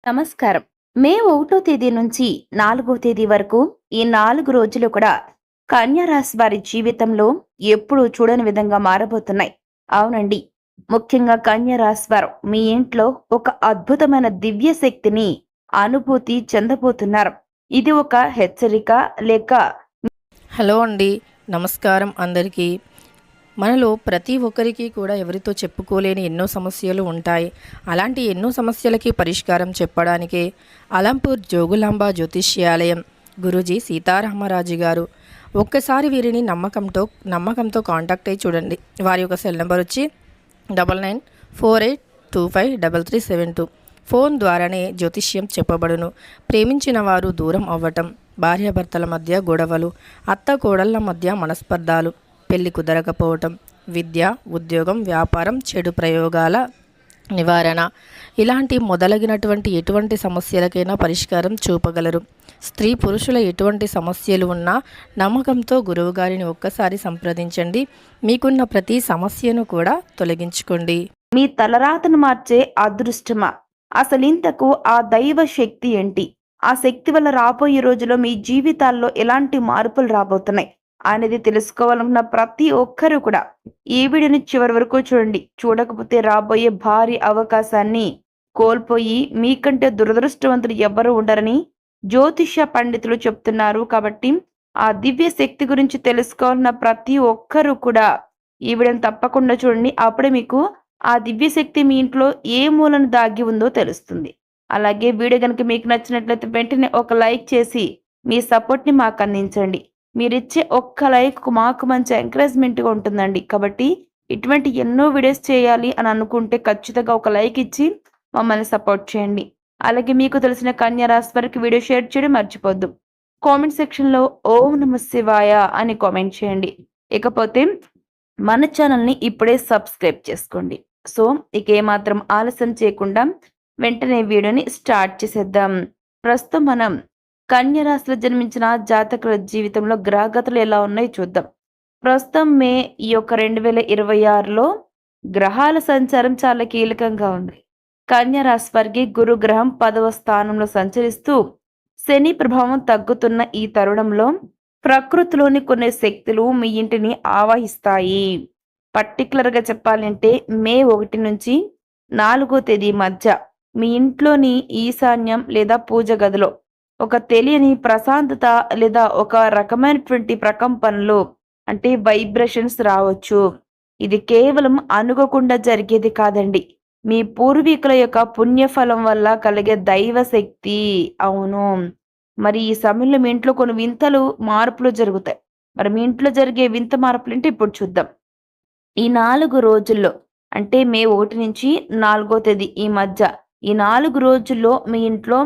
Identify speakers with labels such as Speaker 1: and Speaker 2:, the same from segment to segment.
Speaker 1: నమస్కారం. మే 1 తేదీ నుంచి 4 తేదీ వరకు ఈ 4 రోజులు కూడా కన్యా రాశి వారి జీవితంలో ఎప్పుడూ చూడని విధంగా మారబోతున్నాయి. అవునండి. ముఖ్యంగా కన్యా రాశి వారు మీ ఇంట్లో ఒక అద్భుతమైన దివ్య శక్తిని అనుభూతి చెందబోతున్నారు. ఇది ఒక హెచ్చరిక లేక
Speaker 2: హలో అండి. నమస్కారం అందరికీ. మనలో ప్రతి ఒక్కరికి కూడా ఎవరితో చెప్పుకోలేని ఎన్నో సమస్యలు ఉంటాయి. అలాంటి ఎన్నో సమస్యలకి పరిష్కారం చెప్పడానికే అలంపూర్ జోగులాంబ జ్యోతిష్యాలయం గురూజీ సీతారామరాజు గారు. ఒక్కసారి వీరిని నమ్మకంతో కాంటాక్ట్ అయ్యి చూడండి. వారి యొక్క సెల్ నెంబర్ వచ్చి 9948253372. ఫోన్ ద్వారానే జ్యోతిష్యం చెప్పబడును. ప్రేమించిన వారు దూరం అవ్వటం, భార్యాభర్తల మధ్య గొడవలు, అత్త కోడళ్ల మధ్య మనస్పర్ధాలు, పెళ్లి కుదరకపోవటం, విద్య, ఉద్యోగం, వ్యాపారం, చెడు ప్రయోగాల నివారణ, ఇలాంటి మొదలగినటువంటి ఎటువంటి సమస్యలకైనా పరిష్కారం చూపగలరు. స్త్రీ పురుషుల ఎటువంటి సమస్యలు ఉన్నా నమ్మకంతో గురువుగారిని ఒక్కసారి సంప్రదించండి. మీకున్న ప్రతి సమస్యను కూడా తొలగించుకోండి.
Speaker 1: మీ తలరాతను మార్చే అదృష్టమా? అసలింతకు ఆ దైవ శక్తి ఏంటి? ఆ శక్తి వల్ల రాబోయే రోజుల్లో మీ జీవితాల్లో ఎలాంటి మార్పులు రాబోతున్నాయి అనేది తెలుసుకోవాలనుకున్న ప్రతి ఒక్కరూ కూడా ఈ వీడియోని చివరి వరకు చూడండి. చూడకపోతే రాబోయే భారీ అవకాశాన్ని కోల్పోయి మీకంటే దురదృష్టవంతులు ఎవ్వరూ ఉండరని జ్యోతిష్య పండితులు చెప్తున్నారు. కాబట్టి ఆ దివ్య శక్తి గురించి తెలుసుకోవాలన్న ప్రతి ఒక్కరూ కూడా ఈ వీడియోని తప్పకుండా చూడండి. అప్పుడే మీకు ఆ దివ్యశక్తి మీ ఇంట్లో ఏ మూలన దాగి ఉందో తెలుస్తుంది. అలాగే వీడియో కనుక మీకు నచ్చినట్లయితే వెంటనే ఒక లైక్ చేసి మీ సపోర్ట్ని మాకు అందించండి. మీరిచ్చే ఒక్క లైక్ మాకు మంచి ఎంకరేజ్మెంట్గా ఉంటుందండి. కాబట్టి ఇటువంటి ఎన్నో వీడియోస్ చేయాలి అని అనుకుంటే ఖచ్చితంగా ఒక లైక్ ఇచ్చి మమ్మల్ని సపోర్ట్ చేయండి. అలాగే మీకు తెలిసిన కన్యా రాశి వారికి వీడియో షేర్ చేయడం మర్చిపోద్దు. కామెంట్ సెక్షన్లో ఓం నమ శివాయ అని కామెంట్ చేయండి. ఇకపోతే మన ఛానల్ని ఇప్పుడే సబ్స్క్రైబ్ చేసుకోండి. సో ఇక ఏమాత్రం ఆలస్యం చేయకుండా వెంటనే వీడియోని స్టార్ట్ చేసేద్దాం. ప్రస్తుతం మనం కన్యా రాశిలో జన్మించిన జాతకుల జీవితంలో గ్రహగతులు ఎలా ఉన్నాయో చూద్దాం. ప్రస్తుతం మే ఈ యొక్క 2026లో గ్రహాల సంచారం చాలా కీలకంగా ఉంది. కన్యా రాశి వారికి గురు గ్రహం 10వ స్థానంలో సంచరిస్తూ శని ప్రభావం తగ్గుతున్న ఈ తరుణంలో ప్రకృతిలోని కొన్ని శక్తులు మీ ఇంటిని ఆవాహిస్తాయి. పర్టికులర్గా చెప్పాలంటే మే 1 నుంచి 4 తేదీ మధ్య మీ ఇంట్లోని ఈశాన్యం లేదా పూజ గదిలో ఒక తెలియని ప్రశాంతత లేదా ఒక రకమైనటువంటి ప్రకంపనలు అంటే వైబ్రేషన్స్ రావచ్చు. ఇది కేవలం అనుకోకుండా జరిగేది కాదండి. మీ పూర్వీకుల యొక్క పుణ్యఫలం వల్ల కలిగే దైవ శక్తి. అవును. మరి ఈ సమయంలో మీ ఇంట్లో కొన్ని వింతలు మార్పులు జరుగుతాయి. మరి మీ ఇంట్లో జరిగే వింత మార్పులు అంటే ఇప్పుడు చూద్దాం. ఈ 4 రోజుల్లో అంటే మే 1 నుంచి 4 తేదీ ఈ మధ్య ఈ 4 రోజుల్లో మీ ఇంట్లో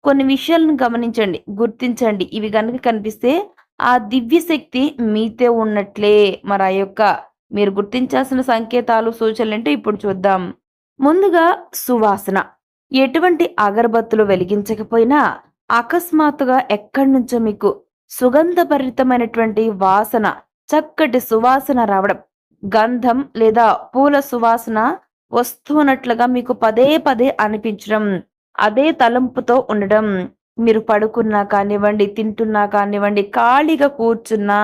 Speaker 1: కొన్ని విషయాలను గమనించండి, గుర్తించండి. ఇవి కనుక కనిపిస్తే ఆ దివ్య శక్తి మీతో ఉన్నట్లే. మరి ఆ యొక్క మీరు గుర్తించాల్సిన సంకేతాలు, సూచనలు అంటే ఇప్పుడు చూద్దాం. ముందుగా సువాసన. ఎటువంటి అగరబత్తులు వెలిగించకపోయినా అకస్మాత్తుగా ఎక్కడి నుంచో మీకు సుగంధభరితమైనటువంటి వాసన, చక్కటి సువాసన రావడం, గంధం లేదా పూల సువాసన వస్తున్నట్లుగా మీకు పదే పదే అనిపించడం, అదే తలంపుతో ఉండడం, మీరు పడుకున్నా కానివ్వండి, తింటున్నా కానివ్వండి, ఖాళీగా కూర్చున్నా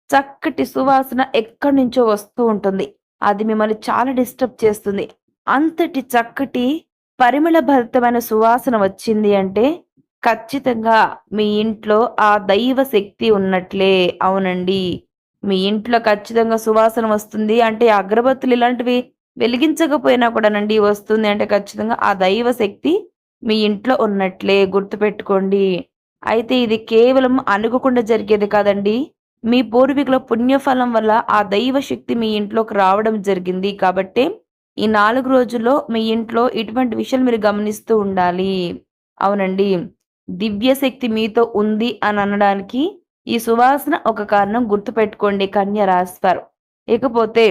Speaker 1: చక్కటి సువాసన ఎక్కడి నుంచో వస్తూ ఉంటుంది. అది మిమ్మల్ని చాలా డిస్టర్బ్ చేస్తుంది. అంతటి చక్కటి పరిమళభరితమైన సువాసన వచ్చింది అంటే ఖచ్చితంగా మీ ఇంట్లో ఆ దైవ శక్తి ఉన్నట్లే. అవునండి. మీ ఇంట్లో ఖచ్చితంగా సువాసన వస్తుంది అంటే అగరబత్తులు ఇలాంటివి వెలిగించకపోయినా కూడానండి వస్తుంది అంటే ఖచ్చితంగా ఆ దైవ శక్తి మీ ఇంట్లో ఉన్నట్లే. గుర్తుపెట్టుకోండి. అయితే ఇది కేవలం అనుకోకుండా జరిగేది కాదండి. మీ పూర్వీకుల పుణ్యఫలం వల్ల ఆ దైవ శక్తి మీ ఇంట్లోకి రావడం జరిగింది. కాబట్టి ఈ 4 రోజుల్లో మీ ఇంట్లో ఇటువంటి విషయాలు మీరు గమనిస్తూ ఉండాలి. అవునండి. దివ్య శక్తి మీతో ఉంది అని అనడానికి ఈ సువాసన ఒక కారణం. గుర్తుపెట్టుకోండి కన్యా రాశి వారు. ఇకపోతే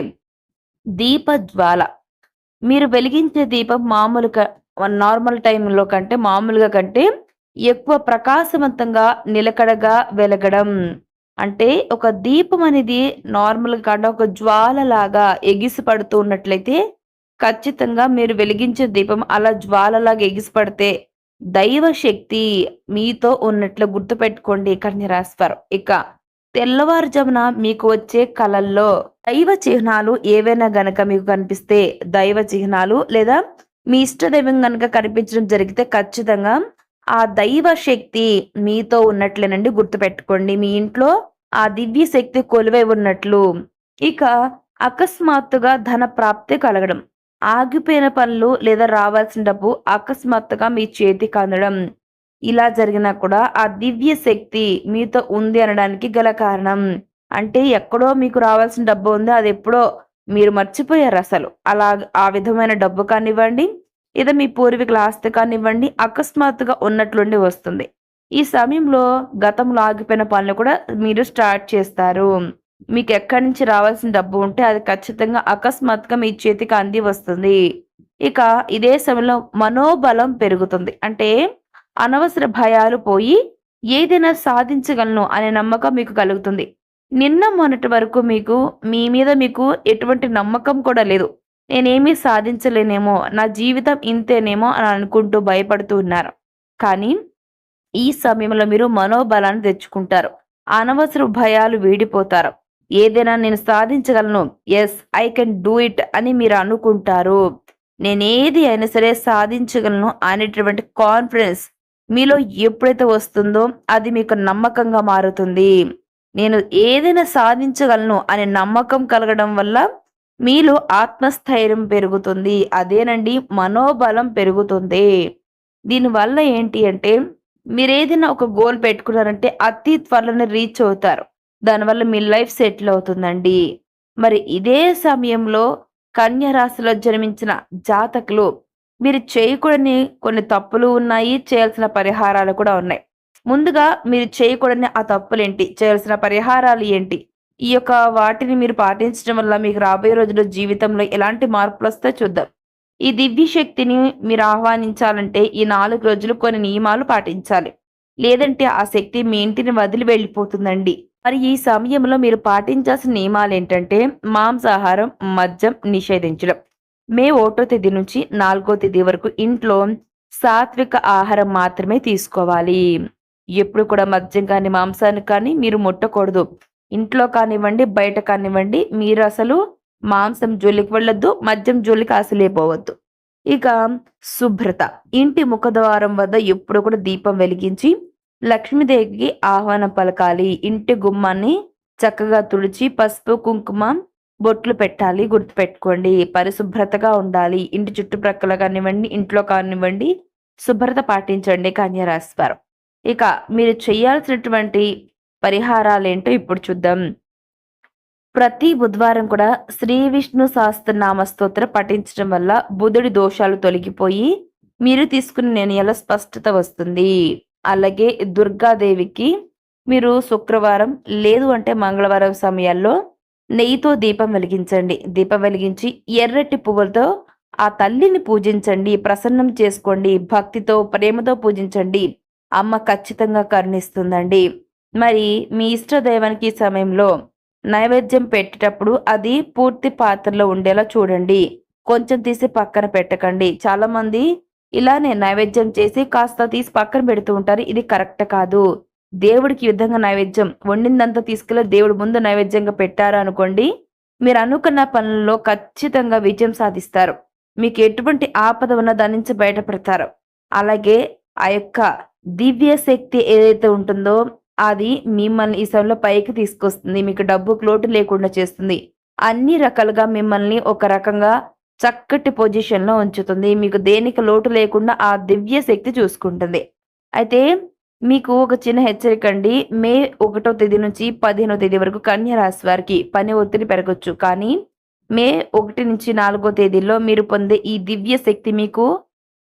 Speaker 1: దీపజ్వాల. మీరు వెలిగించే దీపం నార్మల్ టైంలో కంటే మామూలుగా కంటే ఎక్కువ ప్రకాశవంతంగా నిలకడగా వెలగడం. అంటే ఒక దీపం అనేది నార్మల్గా కాకుండా ఒక జ్వాలలాగా ఎగిసిపడుతూ ఉన్నట్లయితే ఖచ్చితంగా మీరు వెలిగించే దీపం అలా జ్వాలలాగా ఎగిసిపడితే దైవ శక్తి మీతో ఉన్నట్లు గుర్తుపెట్టుకోండి కన్యరాశి వారు. ఇక తెల్లవారుజామున మీకు వచ్చే కలల్లో దైవ చిహ్నాలు ఏవైనా గనక మీకు కనిపిస్తే, దైవ చిహ్నాలు లేదా మీ ఇష్టదైవం గనక కనిపించడం జరిగితే ఖచ్చితంగా ఆ దైవ శక్తి మీతో ఉన్నట్లేనండి గుర్తుపెట్టుకోండి. మీ ఇంట్లో ఆ దివ్య శక్తి కొలువై ఉన్నట్లు. ఇక అకస్మాత్తుగా ధన ప్రాప్తి కలగడం, ఆగిపోయిన పనులు లేదా రావాల్సిన డబ్బు అకస్మాత్తుగా మీ చేతికి అందడం, ఇలా జరిగినా కూడా ఆ దివ్య శక్తి మీతో ఉంది అనడానికి గల కారణం. అంటే ఎక్కడో మీకు రావాల్సిన డబ్బు ఉంది, అది ఎప్పుడో మీరు మర్చిపోయారు అసలు. అలా ఆ విధమైన డబ్బు కానివ్వండి, లేదా మీ పూర్వీకుల ఆస్తి కానివ్వండి, అకస్మాత్తుగా ఉన్నట్లుండి వస్తుంది. ఈ సమయంలో గతంలో ఆగిపోయిన పనులు కూడా మీరు స్టార్ట్ చేస్తారు. మీకు ఎక్కడి నుంచి రావాల్సిన డబ్బు ఉంటే అది ఖచ్చితంగా అకస్మాత్తుగా మీ చేతికి అంది వస్తుంది. ఇక ఇదే సమయంలో మనోబలం పెరుగుతుంది. అంటే అనవసర భయాలు పోయి ఏదైనా సాధించగలను అనే నమ్మకం మీకు కలుగుతుంది. నిన్న మొన్నటి వరకు మీ మీద మీకు ఎటువంటి నమ్మకం కూడా లేదు. నేనేమీ సాధించలేనేమో, నా జీవితం ఇంతేనేమో అని అనుకుంటూ భయపడుతూ ఉన్నారు. కానీ ఈ సమయంలో మీరు మనోబలాన్ని తెచ్చుకుంటారు. అనవసర భయాలు వీడిపోతారు. ఏదైనా నేను సాధించగలను, yes I can do it అని మీరు అనుకుంటారు. నేనేది అయినా సరే సాధించగలను అనేటటువంటి కాన్ఫిడెన్స్ మీలో ఎప్పుడైతే వస్తుందో అది మీకు నమ్మకంగా మారుతుంది. నేను ఏదైనా సాధించగలను అనే నమ్మకం కలగడం వల్ల మీలో ఆత్మస్థైర్యం పెరుగుతుంది. అదేనండి మనోబలం పెరుగుతుంది. దీనివల్ల ఏంటి అంటే మీరేదైనా ఒక గోల్ పెట్టుకున్నారంటే అతి త్వరలోనే రీచ్ అవుతారు. దానివల్ల మీ లైఫ్ సెటిల్ అవుతుందండి. మరి ఇదే సమయంలో కన్య రాశిలో జన్మించిన జాతకులు మీరు చేయకూడని కొన్ని తప్పులు ఉన్నాయి, చేయాల్సిన పరిహారాలు కూడా ఉన్నాయి. ముందుగా మీరు చేయకూడని ఆ తప్పులేంటి, చేయాల్సిన పరిహారాలు ఏంటి, ఈ యొక్క వాటిని మీరు పాటించడం వల్ల మీకు రాబోయే రోజుల్లో జీవితంలో ఎలాంటి మార్పులు వస్తాయో చూద్దాం. ఈ దివ్య శక్తిని మీరు ఆహ్వానించాలంటే ఈ 4 రోజులు కొన్ని నియమాలు పాటించాలి. లేదంటే ఆ శక్తి మీ ఇంటిని వదిలి వెళ్ళిపోతుందండి. మరి ఈ సమయంలో మీరు పాటించాల్సిన నియమాలు ఏంటంటే మాంసాహారం, మద్యం నిషేధించడం. మే 1వ తేదీ నుంచి 4వ తేదీ వరకు ఇంట్లో సాత్విక ఆహారం మాత్రమే తీసుకోవాలి. ఎప్పుడు కూడా మద్యం కానీ మాంసాన్ని కానీ మీరు ముట్టకూడదు. ఇంట్లో కానివ్వండి, బయట కానివ్వండి, మీరు అసలు మాంసం జోలికి వెళ్ళొద్దు, మద్యం జోలికి అసలే పోవద్దు. ఇక శుభ్రత, ఇంటి ముఖద్వారం వద్ద ఎప్పుడు కూడా దీపం వెలిగించి లక్ష్మీదేవికి ఆహ్వానం పలకాలి. ఇంటి గుమ్మాన్ని చక్కగా తుడిచి పసుపు కుంకుమ బొట్లు పెట్టాలి. గుర్తుపెట్టుకోండి, పరిశుభ్రతగా ఉండాలి. ఇంటి చుట్టుప్రక్కల కానివ్వండి, ఇంట్లో కానివ్వండి, శుభ్రత పాటించండి కన్యరాశి వారు. ఇక మీరు చేయాల్సినటువంటి పరిహారాలేంటో ఇప్పుడు చూద్దాం. ప్రతి బుధవారం కూడా శ్రీ విష్ణు సహస్రనామ స్తోత్రం పఠించడం వల్ల బుధుడి దోషాలు తొలగిపోయి మీరు తీసుకున్న నిర్ణయాల స్పష్టత వస్తుంది. అలాగే దుర్గాదేవికి మీరు శుక్రవారం లేదు అంటే మంగళవారం సమయాల్లో నెయ్యితో దీపం వెలిగించండి. దీపం వెలిగించి ఎర్రటి పువ్వులతో ఆ తల్లిని పూజించండి, ప్రసన్నం చేసుకోండి, భక్తితో ప్రేమతో పూజించండి. అమ్మ ఖచ్చితంగా కరుణిస్తుందండి. మరి మీ ఇష్ట దైవానికి ఈ సమయంలో నైవేద్యం పెట్టేటప్పుడు అది పూర్తి పాత్రలో ఉండేలా చూడండి. కొంచెం తీసి పక్కన పెట్టకండి. చాలా మంది ఇలానే నైవేద్యం చేసి కాస్త తీసి పక్కన పెడుతూ ఉంటారు. ఇది కరెక్ట్ కాదు. దేవుడికి ఈ విధంగా నైవేద్యం వండిందంతా తీసుకెళ్ళి దేవుడి ముందు నైవేద్యంగా పెట్టారు అనుకోండి, మీరు అనుకున్న పనుల్లో ఖచ్చితంగా విజయం సాధిస్తారు. మీకు ఎటువంటి ఆపద ఉన్నా దాని నుంచి బయటపడతారు. అలాగే ఆ యొక్క దివ్య శక్తి ఏదైతే ఉంటుందో అది మిమ్మల్ని ఈ సమయంలో పైకి తీసుకొస్తుంది. మీకు డబ్బుకు లోటు లేకుండా చేస్తుంది. అన్ని రకాలుగా మిమ్మల్ని ఒక రకంగా చక్కటి పొజిషన్లో ఉంచుతుంది. మీకు దేనికి లోటు లేకుండా ఆ దివ్య శక్తి చూసుకుంటుంది. అయితే మీకు ఒక చిన్న హెచ్చరిక అండి. మే 1వ తేదీ నుంచి 15వ తేదీ వరకు కన్య రాశి వారికి పని ఒత్తిడి పెరగచ్చు. కానీ మే 1 నుంచి 4వ తేదీలో మీరు పొందే ఈ దివ్య శక్తి మీకు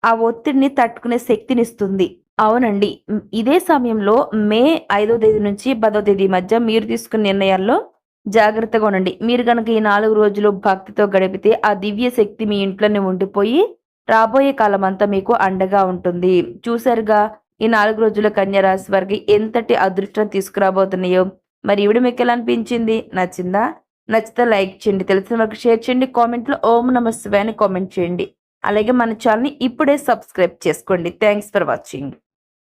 Speaker 1: ఆ ఒత్తిడిని తట్టుకునే శక్తినిస్తుంది. అవునండి. ఇదే సమయంలో మే 5వ తేదీ నుంచి 10వ తేదీ మధ్య మీరు తీసుకున్న నిర్ణయాల్లో జాగ్రత్తగా ఉండండి. మీరు గనక ఈ 4 రోజులు భక్తితో గడిపితే ఆ దివ్య శక్తి మీ ఇంట్లోనే ఉండిపోయి రాబోయే కాలం అంతా మీకు అండగా ఉంటుంది. చూసారుగా ఈ 4 రోజుల కన్య రాశి వారికి ఎంతటి అదృష్టం తీసుకురాబోతున్నాయో. మరి ఈవిడ మీకు ఎలా అనిపించింది? నచ్చిందా? నచ్చితే లైక్ చేయండి, తెలిసిన వరకు షేర్ చేయండి, కామెంట్లో ఓం నమః శివాయ అని కామెంట్ చేయండి. అలాగే మన ఛానల్ని ఇప్పుడే సబ్స్క్రైబ్ చేసుకోండి. Thanks for watching.